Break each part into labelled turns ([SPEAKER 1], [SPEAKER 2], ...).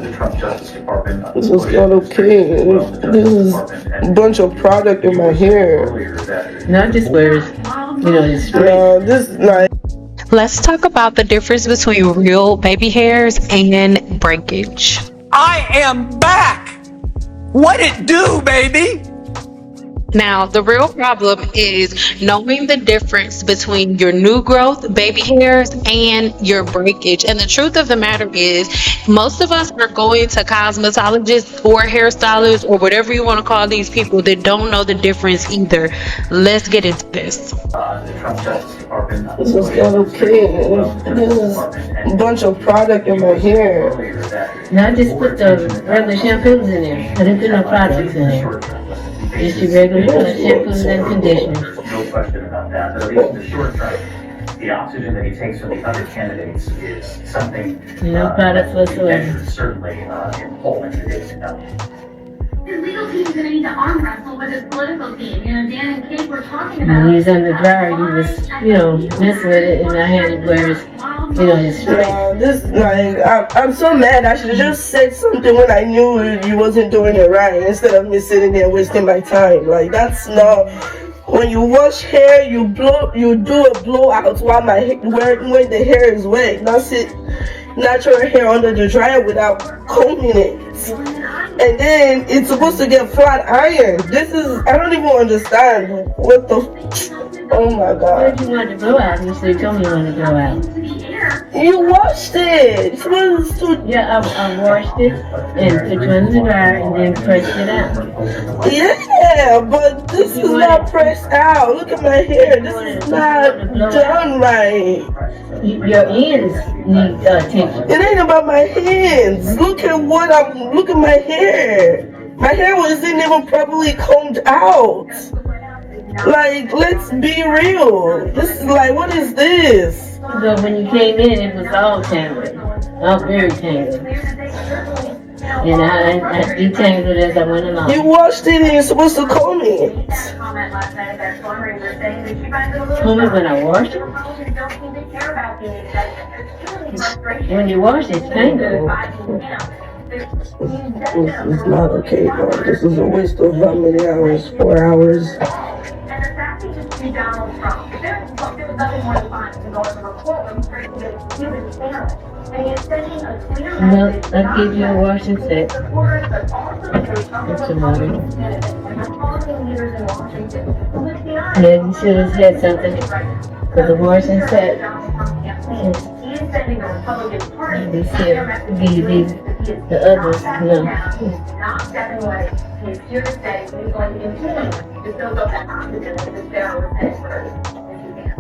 [SPEAKER 1] the Trump Justice Department.
[SPEAKER 2] This is not okay. This is a bunch of product in my hair.
[SPEAKER 3] Not just where it's straight.
[SPEAKER 2] This like.
[SPEAKER 4] Let's talk about the difference between real baby hairs and breakage.
[SPEAKER 5] I am back! What it do, baby?
[SPEAKER 4] Now, the real problem is knowing the difference between your new growth baby hairs and your breakage. And the truth of the matter is, most of us are going to cosmetologists or hairstylists or whatever you want to call these people that don't know the difference either. Let's get into this.
[SPEAKER 1] The Trump Justice Department.
[SPEAKER 2] This is not okay. This is a bunch of product in my hair.
[SPEAKER 3] Now just put the regular shampoos in there. I didn't put no products in there. Just your regular shampoos and conditioners.
[SPEAKER 1] No question about that. But at least in the short term, the oxygen that he takes from the other candidates is something
[SPEAKER 3] No products whatsoever.
[SPEAKER 1] certainly in Poland in the days to come.
[SPEAKER 6] His legal team's gonna need to arm wrestle with his political team. Dan and Kate were talking about.
[SPEAKER 3] When he was under the dryer, he was, messing with it, and I had to wear his straight.
[SPEAKER 2] This like I'm so mad. I should have just said something when I knew you wasn't doing it right, instead of me sitting there wasting my time. Like that's not. When you wash hair, you do a blowout while when the hair is wet. Not sit natural hair under the dryer without combing it. And then it's supposed to get flat iron. I don't even understand what the. Oh my
[SPEAKER 3] Why
[SPEAKER 2] god.
[SPEAKER 3] did you want to blow out? You said you told me you wanted to blow out.
[SPEAKER 2] You washed it. It's supposed to.
[SPEAKER 3] Yeah, I washed it and put it under the dryer and then pressed it out.
[SPEAKER 2] Yeah, but this is not pressed out. Look at my hair. This is not done right.
[SPEAKER 3] Your ends need attention.
[SPEAKER 2] It ain't about my hands. Look at my hair. My hair wasn't even properly combed out. Like, let's be real. This is like, what is this?
[SPEAKER 3] So when you came in, it was all tangled. All very tangled. And I detangled it as I went along.
[SPEAKER 2] You washed it and you're supposed to comb it.
[SPEAKER 3] Comb it when I wash it? When you wash it, it's tangled.
[SPEAKER 2] This is not okay, bro. This is a waste of how many hours? 4 hours.
[SPEAKER 3] No, I'll give you a washing set. That's a water. Yeah, you should have said something. For the washing set. They said, give you the others.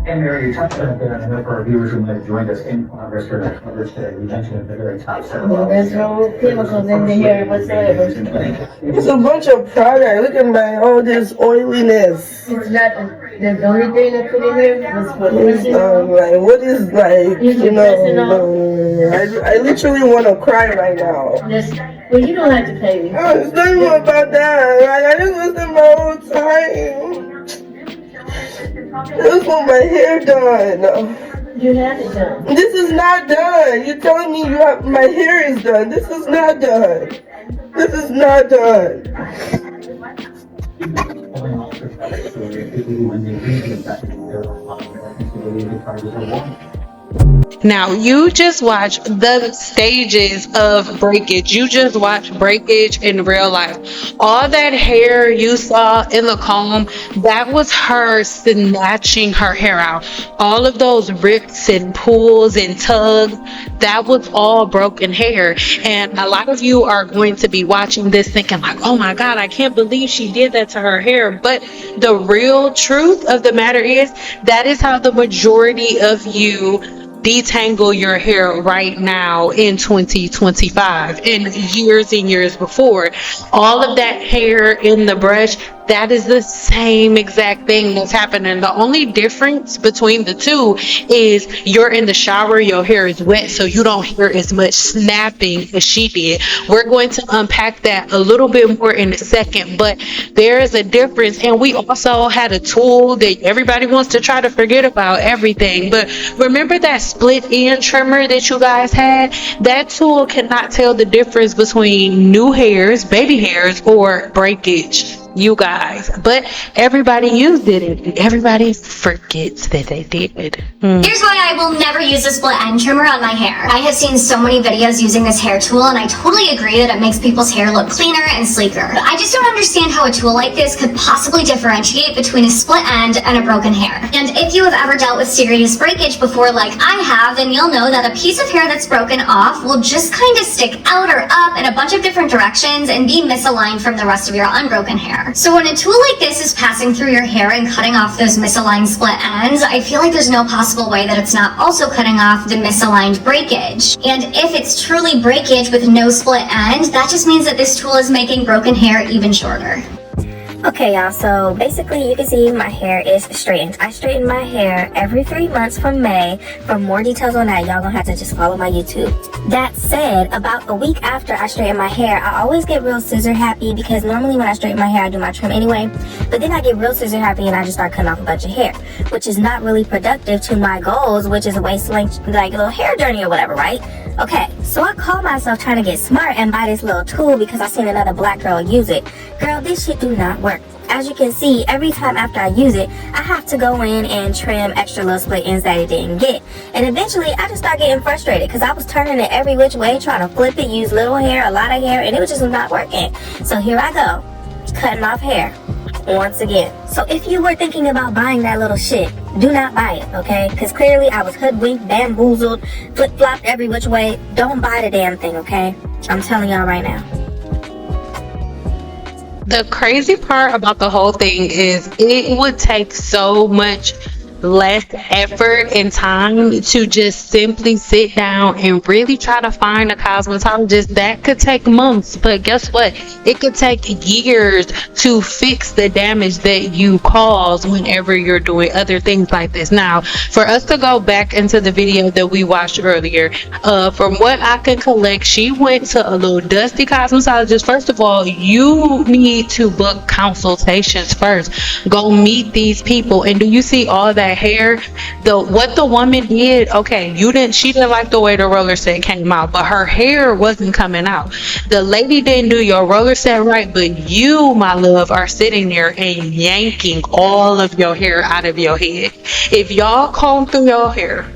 [SPEAKER 1] And Mary, you touched on it there, and I know for our viewers who might have joined us in Congress for that coverage today, you mentioned at the very top.
[SPEAKER 3] There's no chemicals in the hair whatsoever.
[SPEAKER 2] It's a bunch of product. Look at all this oiliness.
[SPEAKER 3] It's not the only thing I put in there was for pressing.
[SPEAKER 2] Like, what is I literally want to cry right now.
[SPEAKER 3] Well, you don't have to pay me.
[SPEAKER 2] Oh, it's not even about that. Like, I just wasted my whole time. I just want my hair done.
[SPEAKER 3] You had it done.
[SPEAKER 2] This is not done. You're telling me my hair is done. This is not done. This is not done.
[SPEAKER 4] Now, you just watch the stages of breakage. You just watch breakage in real life. All that hair you saw in the comb, that was her snatching her hair out. All of those rips and pulls and tugs, that was all broken hair. And a lot of you are going to be watching this thinking like, oh my God, I can't believe she did that to her hair. But the real truth of the matter is, that is how the majority of you detangle your hair right now in 2025 and years before. All of that hair in the brush, That is the same exact thing that's happening. The only difference between the two is you're in the shower, your hair is wet, so you don't hear as much snapping as she did. We're going to unpack that a little bit more in a second, but there is a difference. And we also had a tool that everybody wants to try to forget about everything. But remember that split end trimmer that you guys had? That tool cannot tell the difference between new hairs, baby hairs, or breakage, you guys. But everybody used it and everybody forgets that they did.
[SPEAKER 7] Here's why I will never use a split end trimmer on my hair. I have seen so many videos using this hair tool, and I totally agree that it makes people's hair look cleaner and sleeker. But I just don't understand how a tool like this could possibly differentiate between a split end and a broken hair. And if you have ever dealt with serious breakage before like I have, then you'll know that a piece of hair that's broken off will just kind of stick out or up in a bunch of different directions and be misaligned from the rest of your unbroken hair. So when a tool like this is passing through your hair and cutting off those misaligned split ends, I feel like there's no possible way that it's not also cutting off the misaligned breakage. And if it's truly breakage with no split end, that just means that this tool is making broken hair even shorter.
[SPEAKER 8] Okay, y'all, so basically you can see my hair is straightened. I straighten my hair every 3 months from May. For more details on that, y'all gonna have to just follow my YouTube. That said, about a week after I straighten my hair, I always get real scissor happy, because normally when I straighten my hair, I do my trim anyway. But then I get real scissor happy and I just start cutting off a bunch of hair, which is not really productive to my goals, which is a waist length, like a little hair journey or whatever, right? Okay, so I call myself trying to get smart and buy this little tool because I seen another black girl use it. Girl, this shit do not work. As you can see, every time after I use it, I have to go in and trim extra little split ends that it didn't get. And eventually, I just start getting frustrated because I was turning it every which way, trying to flip it, use little hair, a lot of hair, and it was just not working. So here I go, cutting off hair once again. So if you were thinking about buying that little shit, do not buy it, okay? Because clearly I was hoodwinked, bamboozled, flip-flopped every which way. Don't buy the damn thing, okay? I'm telling y'all right now.
[SPEAKER 4] The crazy part about the whole thing is it would take so much less effort and time to just simply sit down and really try to find a cosmetologist. That could take months, but guess what? It could take years to fix the damage that you cause whenever you're doing other things like this. Now, for us to go back into the video that we watched earlier, from what I can collect, she went to a little dusty cosmetologist. First of all, you need to book consultations first. Go meet these people. And do you see all that hair? What the woman did, okay, she didn't like the way the roller set came out, but her hair wasn't coming out. The lady didn't do your roller set right, but you, my love, are sitting there and yanking all of your hair out of your head. If y'all comb through your hair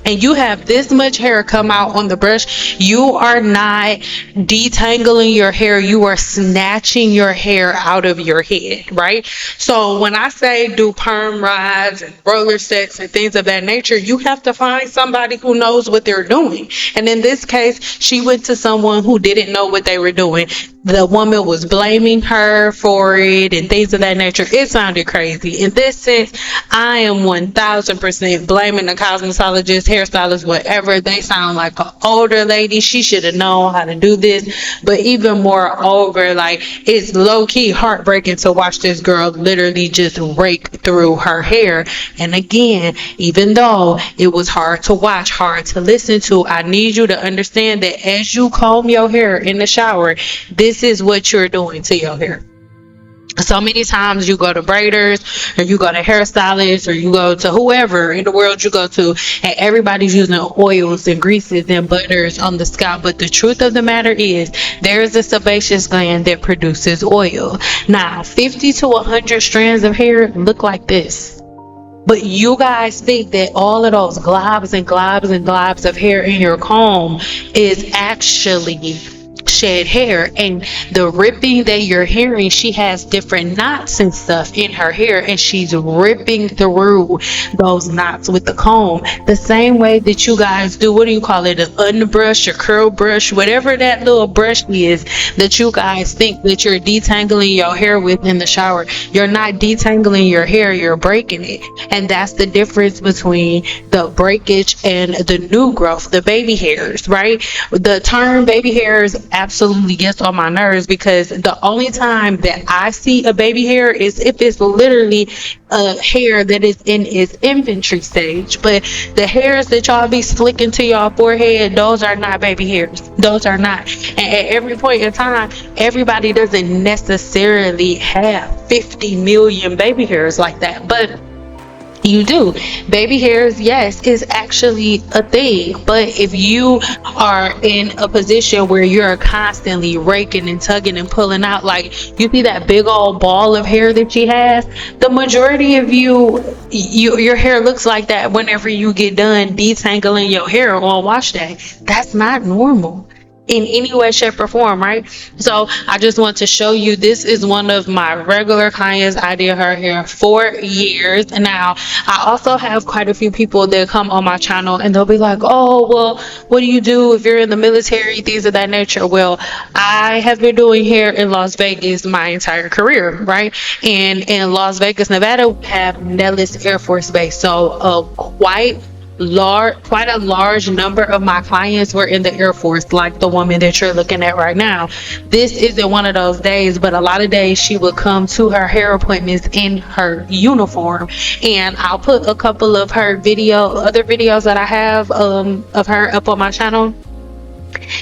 [SPEAKER 4] and you have this much hair come out on the brush, you are not detangling your hair, you are snatching your hair out of your head, right? So when I say do perm rides and roller sets and things of that nature, you have to find somebody who knows what they're doing. And in this case, she went to someone who didn't know what they were doing. The woman was blaming her for it and things of that nature. It sounded crazy. In this sense, I am 1000% blaming the cosmetologist, hairstylist, whatever. They sound like an older lady. She should have known how to do this. But even moreover, like, it's low-key heartbreaking to watch this girl literally just rake through her hair. And again, even though it was hard to watch, hard to listen to, I need you to understand that as you comb your hair in the shower, this is what you're doing to your hair. So many times you go to braiders or you go to hairstylists or you go to whoever in the world you go to, and everybody's using oils and greases and butters on the scalp. But the truth of the matter is there is a sebaceous gland that produces oil. Now, 50 to 100 strands of hair look like this. But you guys think that all of those globs and globs and globs of hair in your comb is actually shed hair. And the ripping that you're hearing, she has different knots and stuff in her hair, and she's ripping through those knots with the comb the same way that you guys do, what do you call it, an unbrush or curl brush, whatever that little brush is that you guys think that you're detangling your hair with in the shower. You're not detangling your hair, you're breaking it. And that's the difference between the breakage and the new growth, the baby hairs, right? The term baby hairs absolutely gets on my nerves, because the only time that I see a baby hair is if it's literally a hair that is in its infancy stage. But the hairs that y'all be slicking to y'all forehead, those are not baby hairs. Those are not. And at every point in time, everybody doesn't necessarily have 50 million baby hairs like that, but you do. Baby hairs, yes, is actually a thing. But if you are in a position where you're constantly raking and tugging and pulling out, like you see that big old ball of hair that she has, the majority of your hair looks like that whenever you get done detangling your hair on wash day. That's not normal in any way, shape, or form, right? So I just want to show you, this is one of my regular clients. I did her hair for years. And now I also have quite a few people that come on my channel and they'll be like, oh, well, what do you do if you're in the military, things of that nature? Well, I have been doing hair in Las Vegas my entire career, right? And in Las Vegas, Nevada, we have Nellis Air Force Base. So quite a large number of my clients were in the Air Force, like the woman that you're looking at right now. This isn't one of those days, but a lot of days she would come to her hair appointments in her uniform. And I'll put a couple of her other videos that I have of her up on my channel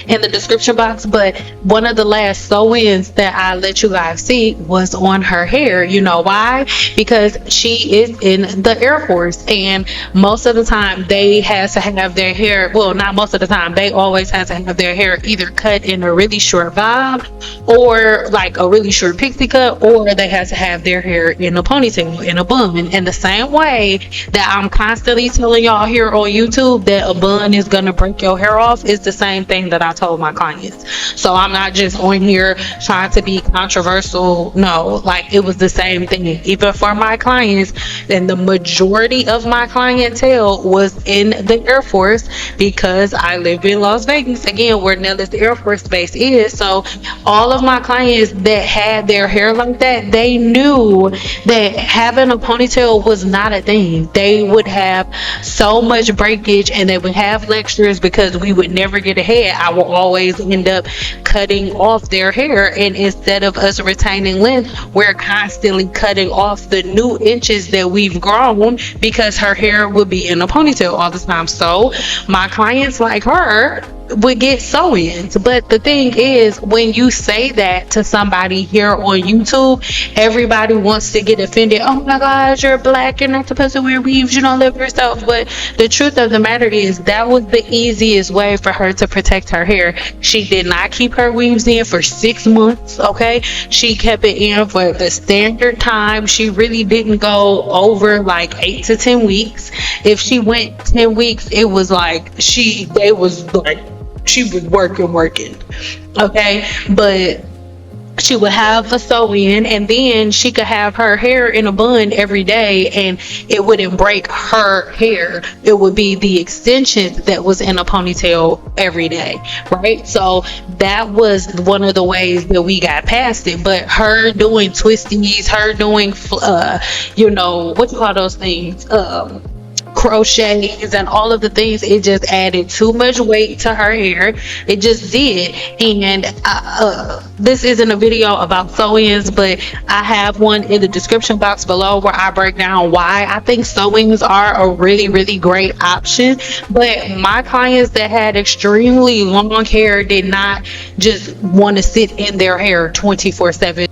[SPEAKER 4] in the description box. But one of the last sew-ins that I let you guys see was on her hair. You know why? Because she is in the Air Force, and most of the time they has to have their hair, well, not most of the time, they always have to have their hair either cut in a really short bob or like a really short pixie cut, or they have to have their hair in a ponytail, in a bun. And the same way that I'm constantly telling y'all here on YouTube that a bun is gonna break your hair off, is the same thing that I told my clients. So I'm not just on here trying to be controversial. No, like it was the same thing even for my clients. And the majority of my clientele was in the Air Force, because I live in Las Vegas, again, where Nellis Air Force Base is. So all of my clients that had their hair like that, they knew that having a ponytail was not a thing. They would have so much breakage and they would have lectures because we would never get ahead. I will always end up cutting off their hair, and instead of us retaining length, we're constantly cutting off the new inches that we've grown, because her hair would be in a ponytail all the time. So my clients like her would get sew-ins. But the thing is, when you say that to somebody here on YouTube, everybody wants to get offended. Oh my gosh, you're black, you're not supposed to wear weaves, you don't live yourself. But the truth of the matter is, that was the easiest way for her to protect her hair. She did not keep her weaves in for 6 months, okay? She kept it in for the standard time. She really didn't go over like 8 to 10 weeks. If she went 10 weeks, it was like she was working, okay? But she would have a sew-in, and then she could have her hair in a bun every day, and it wouldn't break her hair. It would be the extension that was in a ponytail every day, right? So that was one of the ways that we got past it. But her doing twisties, her doing what you call those things, crochets and all of the things, it just added too much weight to her hair. It just did. And this isn't a video about sew-ins, but I have one in the description box below where I break down why I think sew-ins are a really, really great option. But my clients that had extremely long hair did not just want to sit in their hair 24/7.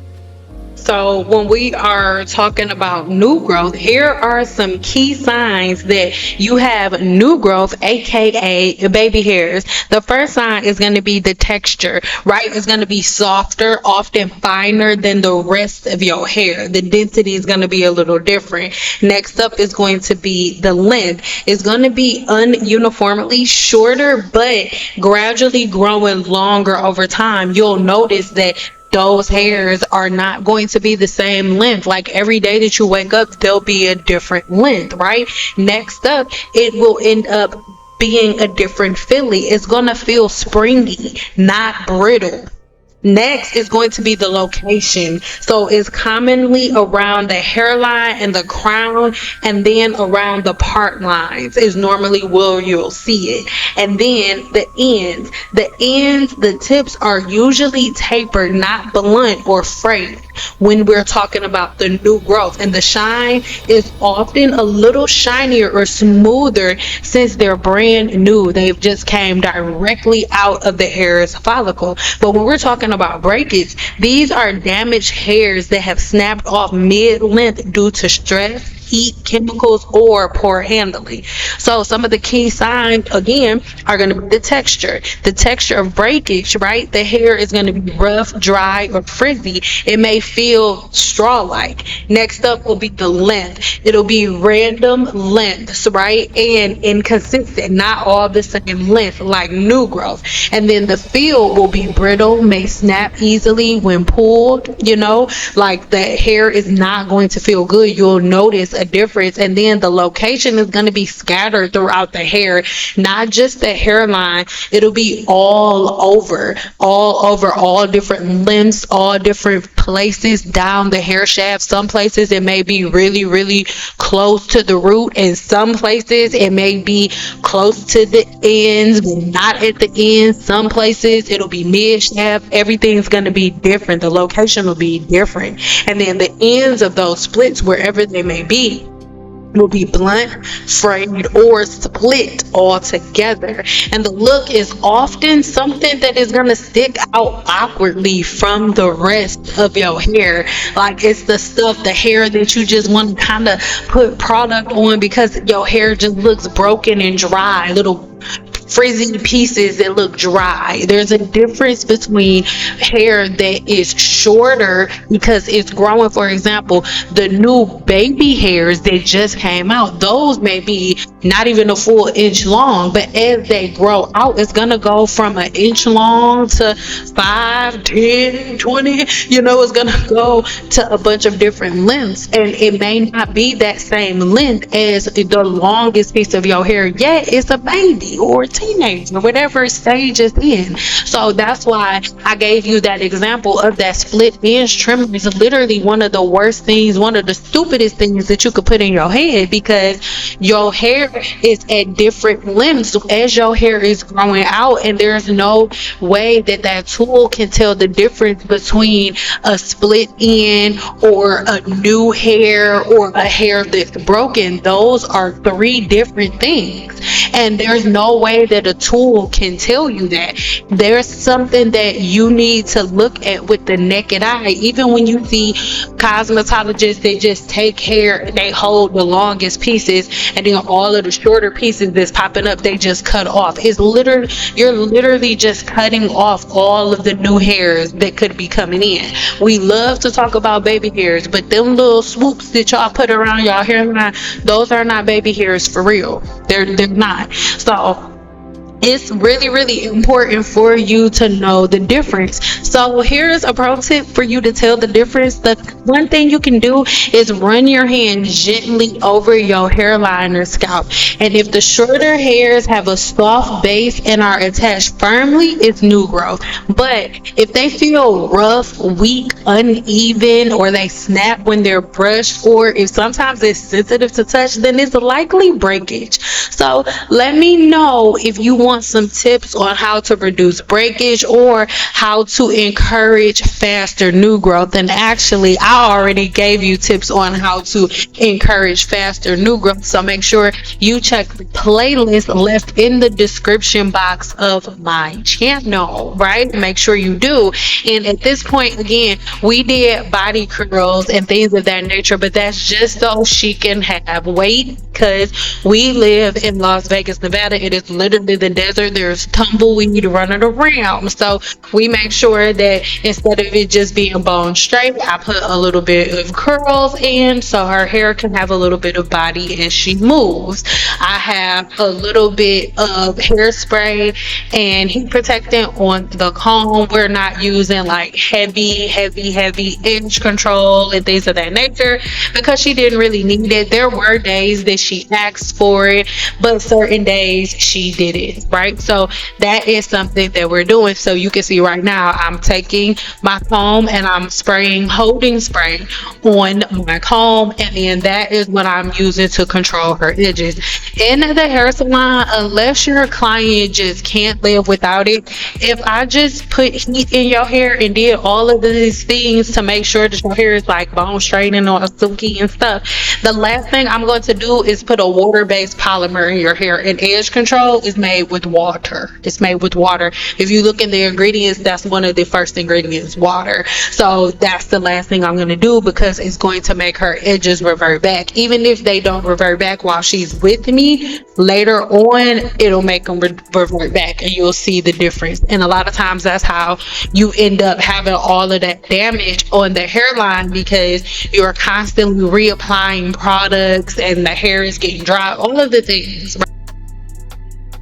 [SPEAKER 4] So when we are talking about new growth, here are some key signs that you have new growth, aka baby hairs. The first sign is going to be the texture, right? It's going to be softer, often finer than the rest of your hair. The density is going to be a little different. Next up is going to be the length. It's going to be ununiformly shorter, but gradually growing longer over time. You'll notice that those hairs are not going to be the same length. Like every day that you wake up, there'll be a different length, right? Next up, it will end up being a different feeling. It's going to feel springy, not brittle. Next is going to be the location. So it's commonly around the hairline and the crown, and then around the part lines is normally where you'll see it. And then the ends. The tips are usually tapered, not blunt or frayed when we're talking about the new growth. And the shine is often a little shinier or smoother since they're brand new. They've just came directly out of the hair's follicle. But when we're talking about breakage, these are damaged hairs that have snapped off mid-length due to stress, heat, chemicals, or poor handling. So some of the key signs again are going to be the texture of breakage, right? The hair is going to be rough, dry, or frizzy. It may feel straw-like. Next up will be the length. It'll be random lengths, right? And inconsistent, not all the same length like new growth. And then the feel will be brittle, may snap easily when pulled, like the hair is not going to feel good. You'll notice a difference. And then the location is going to be scattered throughout the hair, not just the hairline. It'll be all over all different limbs, all different places down the hair shaft. Some places it may be really, really close to the root, and some places it may be close to the ends but not at the ends. Some places it'll be mid shaft. Everything's going to be different. The location will be different. And then the ends of those splits, wherever they may be, will be blunt, frayed, or split altogether. And the look is often something that is going to stick out awkwardly from the rest of your hair. Like it's the hair that you just want to kind of put product on because your hair just looks broken and dry, little frizzy pieces that look dry. There's a difference between hair that is shorter because it's growing. For example, the new baby hairs that just came out, those may be not even a full inch long, but as they grow out, it's gonna go from an inch long to 5, 10, 20, it's gonna go to a bunch of different lengths, and it may not be that same length as the longest piece of your hair, yet it's a baby or teenager, whatever stage it's in. So that's why I gave you that example of that split ends trimmer. Is literally one of the worst things, one of the stupidest things that you could put in your head, because your hair is at different lengths as your hair is growing out, and there's no way that tool can tell the difference between a split end or a new hair or a hair that's broken. Those are 3 different things, and there's no way that a tool can tell you that. There's something that you need to look at with the naked eye. Even when you see cosmetologists that just take hair and they hold the longest pieces, and then all of the shorter pieces that's popping up they just cut off. You're literally just cutting off all of the new hairs that could be coming in. We love to talk about baby hairs, but them little swoops that y'all put around y'all hairline, those are not baby hairs for real. They're not. So it's really, really important for you to know the difference. So here's a pro tip for you to tell the difference. The one thing you can do is run your hand gently over your hairline or scalp. And if the shorter hairs have a soft base and are attached firmly, it's new growth. But if they feel rough, weak, uneven, or they snap when they're brushed, or if sometimes it's sensitive to touch, then it's likely breakage. So let me know if you want some tips on how to reduce breakage or how to encourage faster new growth. And actually, I already gave you tips on how to encourage faster new growth. So make sure you check the playlist left in the description box of my channel, right? Make sure you do. And at this point, again, we did body curls and things of that nature, but that's just so she can have weight, because we live in Las Vegas, Nevada. It is literally the desert. There's tumbleweed running around. So we make sure that instead of it just being bone straight, I put a little bit of curls in so her hair can have a little bit of body as she moves. I have a little bit of hairspray and heat protectant on the comb. We're not using like heavy edge control and things of that nature because she didn't really need it. There were days that she asked for it, but certain days she didn't. right? So that is something that we're doing. So you can see right now, I'm taking my comb and I'm holding spray on my comb, and then that is what I'm using to control her edges. In the hair salon, unless your client just can't live without it, if I just put heat in your hair and did all of these things to make sure that your hair is like bone straightening or silky and stuff, the last thing I'm going to do is put a water-based polymer in your hair. And edge control is made with water. It's made with water. If you look in the ingredients, that's one of the first ingredients, water. So that's the last thing I'm going to do, because it's going to make her edges revert back. Even if they don't revert back while she's with me, later on it'll make them revert back, and you'll see the difference. And a lot of times that's how you end up having all of that damage on the hairline, because you're constantly reapplying products and the hair is getting dry, all of the things.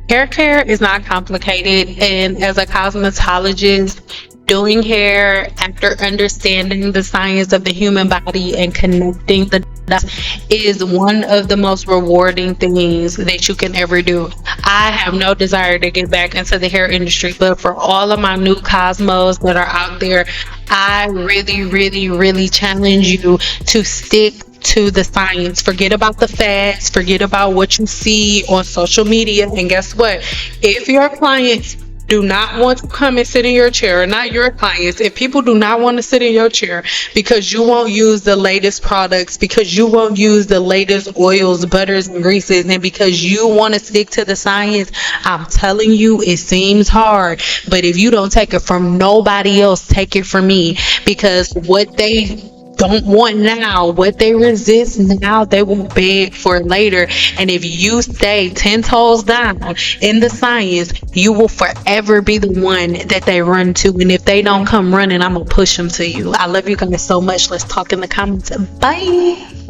[SPEAKER 4] Hair care is not complicated, and as a cosmetologist, doing hair after understanding the science of the human body and connecting the dots is one of the most rewarding things that you can ever do. I have no desire to get back into the hair industry, but for all of my new cosmos that are out there, I really challenge you to stick to the science. Forget about the fads, forget about what you see on social media. And guess what? If your clients do not want to come and sit in your chair, or not your clients, if people do not want to sit in your chair because you won't use the latest products, because you won't use the latest oils, butters, and greases, and because you want to stick to the science, I'm telling you, it seems hard, but if you don't take it from nobody else, take it from me, because what they don't want now, what they resist now, they will beg for later. And if you stay 10 toes down in the science, you will forever be the one that they run to. And if they don't come running, I'm gonna push them to you. I love you guys so much. Let's talk in the comments. Bye.